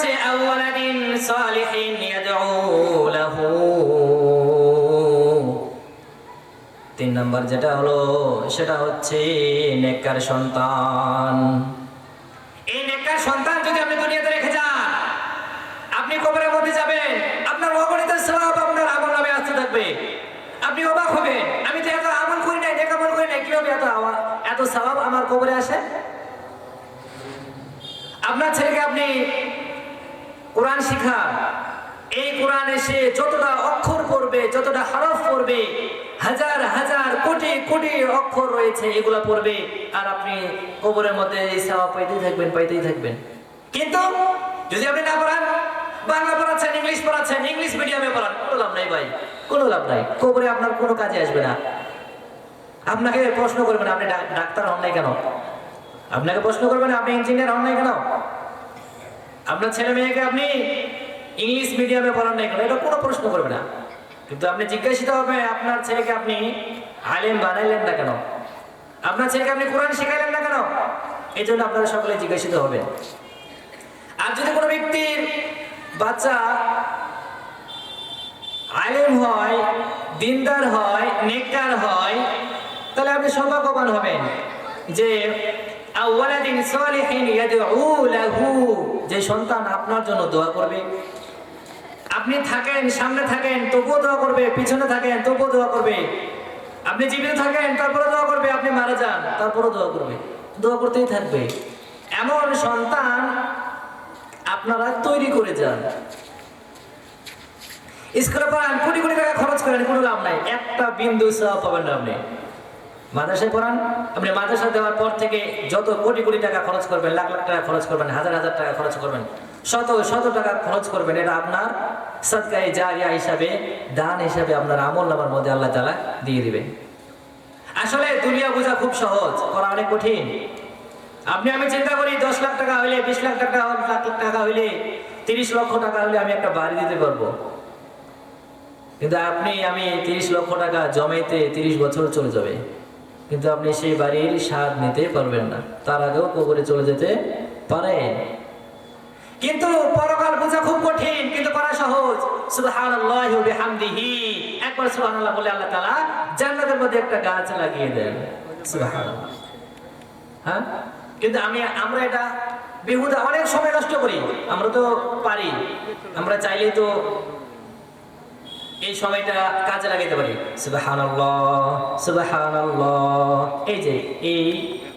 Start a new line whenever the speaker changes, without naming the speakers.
হচ্ছে আওয়ালাদিন সালিহিন ইয়াদউ লাহু। 3 নাম্বার যেটা হলো সেটা হচ্ছে নেককার সন্তান। এই নেককার সন্তান যদি আপনি দুনিয়াতে রেখে যান, আপনি কবরের মধ্যে যাবেন, আপনার অগণিত সওয়াব আপনার আমলনামায় আসতে থাকবে। আপনি অবাক হবেন, আমি তো এত আমল করি নাই, নেক আমল করি নাই, কিভাবে এত সওয়াব আমার কবরে আসে? আপনার ছেলেকে আপনি কোরআন শিখান, এই কোরআন এসে যতটা অক্ষর পড়বে, যতটা হরফ পড়বে, হাজার হাজার কোটি কোটি অক্ষর রয়েছে, এগুলা পড়বে, আর আপনি কবরের মধ্যে এই সওয়াব পাইতেই থাকবেন। কিন্তু যদি আপনি না পড়ান, বাংলা পড়াচ্ছেন, ইংলিশ পড়াচ্ছেন, ইংলিশ মিডিয়ামে পড়ান, কোনো লাভ নাই ভাই, কোনো লাভ নাই। কবরে আপনার কোনো কাজে আসবে না। আপনাকে প্রশ্ন করবেন আপনি ডাক্তার হন নাই কেন, আপনাকে প্রশ্ন করবেন আপনি ইঞ্জিনিয়ার হন নাই কেন, আপনার ছেলে মেয়েকে আপনি ইংলিশ মিডিয়ামে পড়ান নাই কেন, এটা কোনো প্রশ্ন করবে না। কিন্তু আপনি জিজ্ঞাসিত হবে আপনার ছেলেকে আপনি আলেম বানাইলেন না কেন, আপনার ছেলেকে আপনি কোরআন শেখাইলেন না কেন, এই জন্য আপনারা সকলে জিজ্ঞাসিত হবে। আর যদি কোনো ব্যক্তির বাচ্চা আলেম হয়, দিনদার হয়, নেককার হয়, তাহলে আপনি সৌভাগ্যবান হবেন যে আওয়ালাদিন সালিহিন ইয়াদউ লাহু, যে সন্তান আপনার জন্য দোয়া করবে। আপনি থাকেন, সামনে থাকেন তবুও দোয়া করবে, পিছনে থাকেন তবুও দোয়া করবে, আপনি জীবিত থাকেন তারপরে দোয়া করবে, আপনি মারা যান তারপরে দোয়া করবে, দোয়া করতেই থাকবে। এমন সন্তান আপনারা তৈরি করে যান। স্কুলে পড়ান, কোটি কোটি টাকা খরচ করেন, কোনো লাভ নাই, একটা বিন্দু সওয়াব পাবেন না। আপনি মাদ্রাসায় পড়ান, আপনি মাদ্রাসা দেওয়ার পর থেকে যত কোটি কোটি টাকা খরচ করবেন, লাখ লাখ টাকা খরচ করবেন, হাজার হাজার টাকা খরচ করবেন, শত শত টাকা খরচ করবেন, এটা আপনার সাদকায়ে জারিয়া হিসাবে, দান হিসাবে আপনার আমলনামার মধ্যে আল্লাহ তাআলা দিয়ে দিবেন। আসলে দুনিয়া বোঝা খুব সহজ, করা অনেক কঠিন। আমি চিন্তা করি 10 লাখ টাকা হইলে, 20 লাখ টাকা, লাখ লাখ টাকা হইলে, 30 লক্ষ টাকা হইলে আমি একটা বাড়ি দিতে পারবো। কিন্তু আমি 30 লক্ষ টাকা জমাইতে 30 বছর চলে যাবে, কিন্তু আপনি সেই বাড়ির স্বাদ নিতে পারবেন না, তার আগেও কবরে চলে যেতে পারেন। কিন্তু পরকাল বোঝা খুব কঠিন, কিন্তু করা সহজ। সুবহানাল্লাহি ওয়া বিহামদিহি, একবার সুবহানাল্লাহ বলে আল্লাহ তাআলা জান্নাতের মধ্যে একটা গাছ লাগিয়ে দেন। সুবহানাল্লাহ। হ্যাঁ, কিন্তু আমরা এটা বেহুদা অনেক সময় নষ্ট করি। আমরা তো পারি, আমরা চাইলেই তো এই সময়টা কাজে লাগাইতে পারি। সুবহানাল্লাহ সুবহানাল্লাহ, এই যে এই